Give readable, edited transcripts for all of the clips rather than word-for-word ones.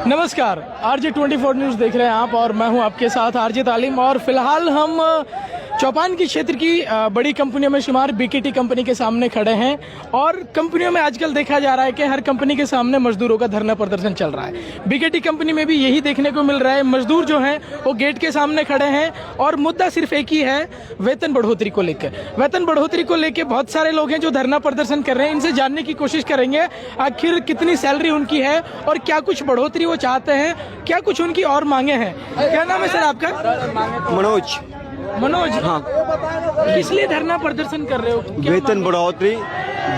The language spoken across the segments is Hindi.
नमस्कार, आरजे 24 न्यूज़ देख रहे हैं आप और मैं हूं आपके साथ आरजे तालीम। और फिलहाल हम चौपान की क्षेत्र की बड़ी कंपनियों में शुमार बीकेटी कंपनी के सामने खड़े हैं। और कंपनियों में आजकल देखा जा रहा है कि हर कंपनी के सामने मजदूरों का धरना प्रदर्शन चल रहा है। बीकेटी कंपनी में भी यही देखने को मिल रहा है। मजदूर जो हैं वो गेट के सामने खड़े हैं और मुद्दा सिर्फ एक ही है, वेतन बढ़ोतरी को लेकर। वेतन बढ़ोतरी को लेकर बहुत सारे लोग हैं जो धरना प्रदर्शन कर रहे हैं। इनसे जानने की कोशिश करेंगे आखिर कितनी सैलरी उनकी है और क्या कुछ बढ़ोतरी वो चाहते हैं, क्या कुछ उनकी और मांगे हैं। क्या नाम है सर आपका? मनोज। हाँ, किस लिए धरना प्रदर्शन कर रहे हो? वेतन बढ़ोतरी।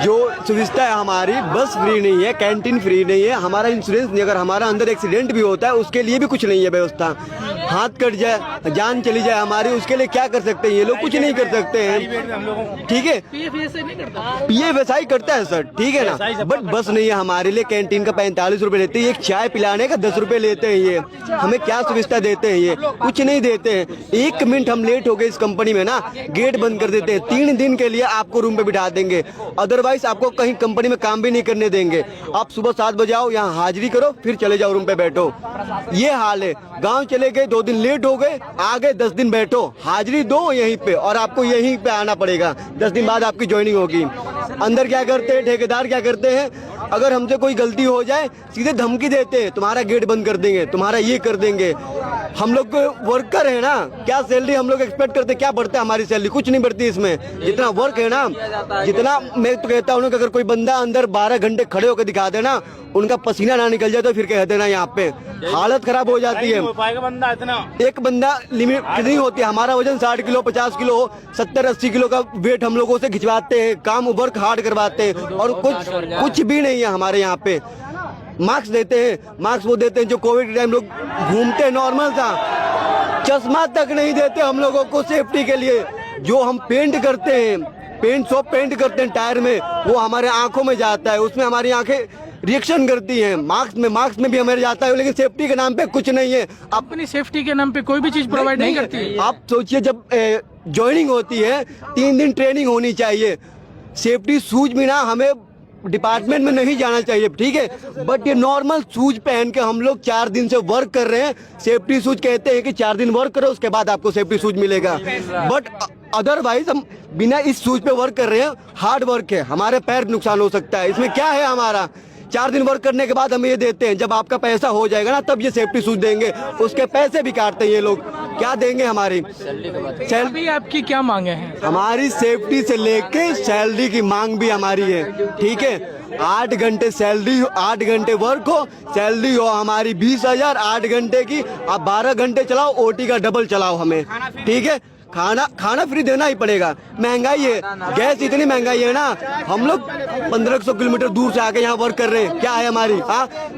जो सुविधा है हमारी, बस फ्री नहीं है, कैंटीन फ्री नहीं है, हमारा इंश्योरेंस नहीं, अगर हमारा अंदर एक्सीडेंट भी होता है उसके लिए भी कुछ नहीं है व्यवस्था। हाथ कट जाए, जान चली जाए हमारी, उसके लिए क्या कर सकते हैं ये लोग? कुछ नहीं कर सकते हैं। ठीक है, पीएफ एसआई करता है सर, ठीक है ना, बट बस नहीं है हमारे लिए। कैंटीन का 45 रुपए लेते हैं, एक चाय पिलाने का 10 रुपए लेते हैं। ये हमें क्या सुविधा देते हैं? ये कुछ नहीं देते हैं। 1 मिनट हम लेट हो गए इस कंपनी में ना, गेट बंद कर देते हैं। 3 दिन के लिए आपको रूम पे बिठा देंगे, अदरवाइज आपको कहीं कंपनी में काम भी नहीं करने देंगे। आप सुबह 7 बजे आओ, यहाँ हाजिरी करो, फिर चले जाओ रूम पे बैठो। ये हाल है। गांव चले गए, 2 दिन लेट हो गए, आ गए 10 दिन बैठो, हाजिरी दो यहीं पे और आपको यहीं पे आना पड़ेगा। 10 दिन बाद आपकी ज्वाइनिंग होगी। अंदर क्या करते हैं ठेकेदार, क्या करते हैं, अगर हमसे कोई गलती हो जाए सीधे धमकी देते हैं, तुम्हारा गेट बंद कर देंगे, तुम्हारा ये कर देंगे। हम लोग वर्कर है ना, क्या सैलरी हम लोग एक्सपेक्ट करते, क्या बढ़ता है हमारी सैलरी? कुछ नहीं बढ़ती इसमें। जितना वर्क है ना, जितना मैं तो कहता हूँ कि अगर कोई बंदा अंदर 12 घंटे खड़े होकर दिखा देना, उनका पसीना ना निकल जाए तो फिर कह देना यहाँ पे हालत खराब हो जाती है। एक बंदा लिमिट नहीं होती। हमारा वजन 60 किलो 50 किलो 70-80 किलो का वेट हम लोगों से खिंचवाते हैं, काम वर्क हार्ड करवाते हैं और कुछ भी नहीं है हमारे यहाँ पे। मार्क्स देते हैं, मार्क्स वो देते हैं जो कोविड के टाइम लोग घूमते हैं नॉर्मल था, चश्मा तक नहीं देते हम लोगों को सेफ्टी के लिए। जो हम पेंट करते हैं, पेंट करते हैं टायर में, वो हमारे आंखों में जाता है, उसमें हमारी आंखें रिएक्शन करती हैं। मार्क्स में भी हमारे जाता है, लेकिन सेफ्टी के नाम पे कुछ नहीं है। अपनी सेफ्टी के नाम पे कोई भी चीज प्रोवाइड नहीं करती। आप सोचिए, जब ज्वाइनिंग होती है 3 दिन ट्रेनिंग होनी चाहिए। सेफ्टी शूज भी ना हमें डिपार्टमेंट में नहीं जाना चाहिए, ठीक है, बट ये नॉर्मल शूज पहन के हम लोग 4 दिन से वर्क कर रहे हैं। सेफ्टी शूज कहते हैं कि 4 दिन वर्क करो उसके बाद आपको सेफ्टी शूज मिलेगा, बट अदरवाइज हम बिना इस शूज पे वर्क कर रहे हैं। हार्ड वर्क है, हमारे पैर नुकसान हो सकता है। इसमें क्या है, हमारा 4 दिन वर्क करने के बाद हमें ये देते हैं, जब आपका पैसा हो जाएगा ना तब ये सेफ्टी शूज देंगे। उसके पैसे भी काटते हैं ये लोग, क्या देंगे हमारी सैलरी? आपकी क्या मांगे हैं? हमारी सेफ्टी से लेके सैलरी की मांग भी हमारी है, ठीक है। 8 घंटे सैलरी, 8 घंटे वर्क हो, सैलरी हो हमारी 20,000 8 घंटे की। आप 12 घंटे चलाओ, ओटी का डबल चलाओ हमें, ठीक है। खाना फ्री देना ही पड़ेगा। महंगाई है, गैस इतनी महंगाई है ना, हम लोग 1500 किलोमीटर दूर से आके यहाँ वर्क कर रहे हैं। क्या है हमारी?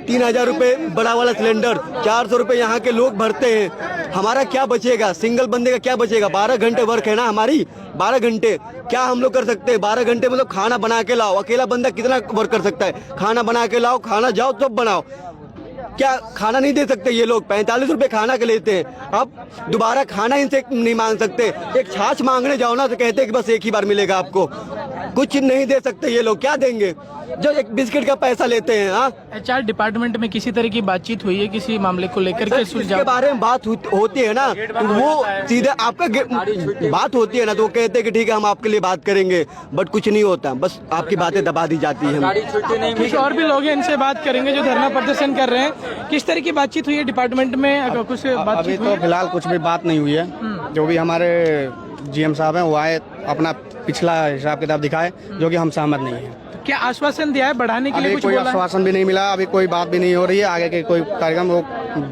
3000 रुपए बड़ा वाला सिलेंडर, 400 रुपए यहाँ के लोग भरते हैं। हमारा क्या बचेगा? सिंगल बंदे का क्या बचेगा? 12 घंटे वर्क है ना हमारी, 12 घंटे क्या हम लोग कर सकते हैं? 12 घंटे मतलब खाना बना के लाओ, अकेला बंदा कितना वर्क कर सकता है? खाना बना के लाओ, खाना जाओ तब बनाओ। क्या खाना नहीं दे सकते ये लोग? 45 रुपए खाना के लेते हैं। अब दोबारा खाना इनसे नहीं मांग सकते। एक छाछ मांगने जाओ ना तो कहते हैं कि बस एक ही बार मिलेगा आपको। कुछ नहीं दे सकते ये लोग, क्या देंगे? जो एक बिस्किट का पैसा लेते हैं। HR डिपार्टमेंट में किसी तरह की बातचीत हुई है किसी मामले को लेकर के? इसके बारे में बात होती है ना, तो वो सीधे आपका बात होती है ना, तो वो कहते हैं कि ठीक है हम आपके लिए बात करेंगे, बट कुछ नहीं होता, बस आपकी बातें दबा दी जाती है। ठीक है, और भी लोग हैं, इनसे बात करेंगे जो धरना प्रदर्शन कर रहे हैं। किस तरह की बातचीत हुई है डिपार्टमेंट में? अगर कुछ बातचीत अभी तो फिलहाल कुछ भी बात नहीं हुई है। जो भी हमारे GM साहब हैं वो आए, अपना पिछला हिसाब किताब दिखाए, जो कि हम सहमत नहीं है। क्या आश्वासन दिया है बढ़ाने के लिए? कुछ कोई बोला? आश्वासन भी नहीं मिला, अभी कोई बात भी नहीं हो रही है, आगे के कोई कार्यक्रम वो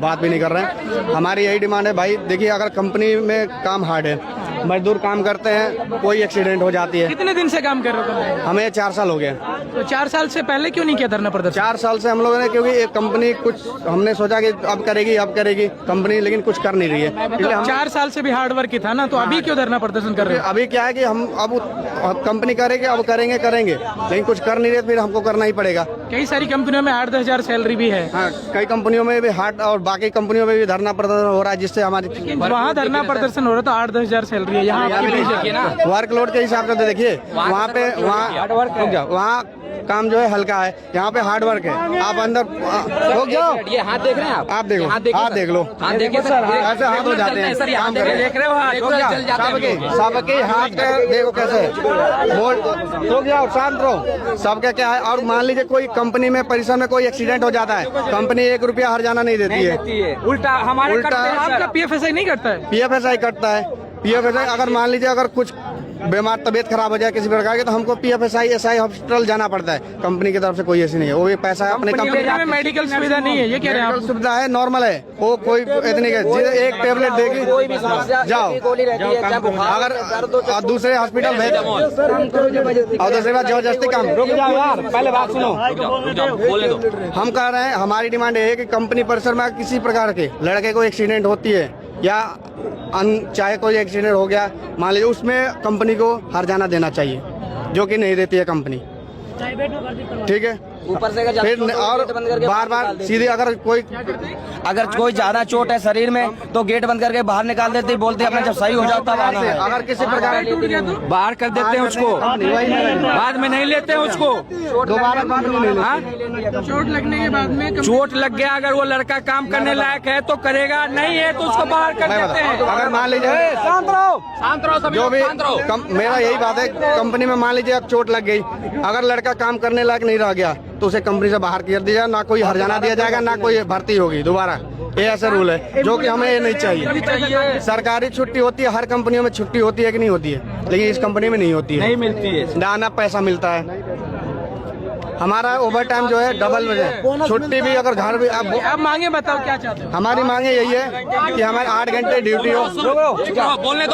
बात भी नहीं कर रहे हैं। हमारी यही डिमांड है भाई, देखिए अगर कंपनी में काम हार्ड है, मजदूर काम करते हैं, कोई एक्सीडेंट हो जाती है। कितने दिन से काम कर रहे हो? हमें 4 साल हो गए। तो 4 साल से पहले क्यों नहीं किया धरना प्रदर्शन? 4 साल से हम लोगों ने, क्योंकि एक कंपनी कुछ हमने सोचा कि अब करेगी कंपनी, लेकिन कुछ कर नहीं रही है। तो 4 साल से भी हार्ड वर्क ही था ना, तो अभी क्यों धरना प्रदर्शन कर रहे हो? अभी क्या है कि हम अब कंपनी करेंगे, अब करेंगे, लेकिन कुछ कर नहीं रहे, फिर हमको करना ही पड़ेगा। कई सारी कंपनियों में 8-10 हजार सैलरी भी है। हाँ, कई कंपनियों में भी हार्ड और बाकी कंपनियों में भी धरना प्रदर्शन हो रहा है, जिससे हमारी वहाँ धरना प्रदर्शन हो रहा था 8-10 हजार सैलरी है। यहाँ वर्कलोड के हिसाब से तो देखिए, वहाँ पे वहाँ काम जो है हल्का है, यहाँ पे हार्ड वर्क है। आप अंदर रुक जाओ, ये हाथ देख रहे हैं आप देखो, हाथ देख लो, हाथ देखिए सर, ऐसे हाथ हो जाते हैं सर, यहाँ देख रहे हो हाथ, जल जाते हैं। सबके हाथ का देखो कैसे रुक जाओ, शांत रहो। सबका क्या है, और मान लीजिए कोई कंपनी में परिसर में कोई एक्सीडेंट हो जाता है, कंपनी 1 रुपया हर्जाना नहीं देती है। उल्टा हमारे उल्टा आपका PFSI नहीं करता है? PFSI कटता है। PFSI अगर मान लीजिए अगर कुछ बीमार तबीयत खराब हो जाए किसी प्रकार की, तो हमको PFSI SI हॉस्पिटल जाना पड़ता है। कंपनी की तरफ से कोई ऐसी नहीं है, वो भी पैसा अपने कंपनी में मेडिकल सुविधा नहीं है, ये कह रहे हैं आप? मेडिकल सुविधा है, नॉर्मल है, वो कोई इतनी एक टेबलेट देगी जाओ, अगर और दूसरे हॉस्पिटल भेज और दूसरी बात जबरदस्ती काम। रुक जाओ यार, पहले बात सुनो, हम कह रहे हैं हमारी डिमांड है कि कंपनी परिसर में किसी प्रकार के लड़के को एक्सीडेंट होती है या चाहे कोई एक्सीडेंट हो गया मान लीजिए, उसमें कंपनी को हर्जाना देना चाहिए, जो कि नहीं देती है कंपनी। ठीक है, ऊपर से फिर और बार बार सीधे अगर कोई ज्यादा चोट है शरीर में तो गेट बंद करके बाहर निकाल देते, बोलते अपना जब सही हो जाता है अगर किसी प्रकार बाहर कर देते हैं उसको, बाद में नहीं लेते हैं उसको, दोबारा चोट लगने के बाद में चोट लग गया अगर वो लड़का काम करने लायक है तो करेगा, नहीं है तो उसको बाहर कर देते हैं। अगर मान लीजिए शांत रहो सभी जो भी शांत रहो। मेरा यही बात है, कंपनी में मान लीजिए अब चोट लग गई, अगर लड़का काम करने लायक नहीं रह गया तो उसे कंपनी से बाहर कर दिया जाए, ना कोई हर्जाना दिया जाएगा, ना कोई भर्ती होगी दोबारा। ये ऐसा रूल है जो कि हमें ये नहीं चाहिए। सरकारी छुट्टी होती है, हर कंपनियों में छुट्टी होती है कि नहीं होती है, लेकिन इस कंपनी में नहीं होती है, नहीं मिलती है, ना पैसा मिलता है। हमारा ओवर टाइम जो है डबल बजे, छुट्टी भी अगर घर भी आप मांगे बताओ क्या चाहते हो? हमारी मांगे यही है कि हमारे 8 घंटे ड्यूटी हो। बोलने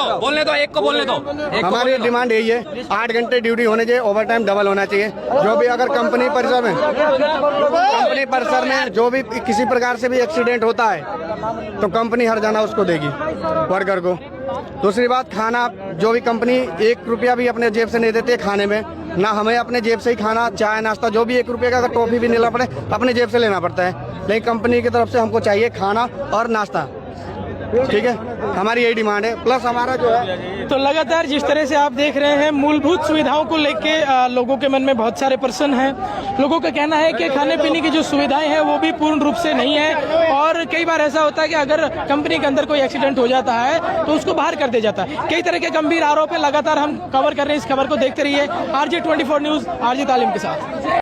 दो, एक को बोलने दो। हमारी डिमांड यही है, 8 घंटे ड्यूटी होने चाहिए, ओवर टाइम डबल होना चाहिए। जो भी अगर कंपनी परिसर में जो भी किसी प्रकार से भी एक्सीडेंट होता है तो कंपनी हर्जाना उसको देगी वर्कर को। दूसरी बात, खाना जो भी कंपनी 1 रुपया भी अपने जेब से नहीं देती है खाने में, ना हमें अपने जेब से ही खाना, चाय नाश्ता जो भी 1 रुपये का अगर टॉफी भी नहीं लेना पड़े अपने जेब से लेना पड़ता है, लेकिन कंपनी की तरफ से हमको चाहिए खाना और नाश्ता। ठीक है, हमारी यही डिमांड है। प्लस हमारा जो है तो लगातार जिस तरह से आप देख रहे हैं मूलभूत सुविधाओं को लेके लोगों के मन में बहुत सारे प्रश्न हैं। लोगों का कहना है कि खाने पीने की जो सुविधाएं हैं वो भी पूर्ण रूप से नहीं है, और कई बार ऐसा होता है कि अगर कंपनी के अंदर कोई एक्सीडेंट हो जाता है तो उसको बाहर कर दिया जाता है। कई तरह के गंभीर आरोप है, लगातार हम कवर कर रहे हैं इस खबर को। देखते रहिए RJ 24 न्यूज, RJ तालीम के साथ।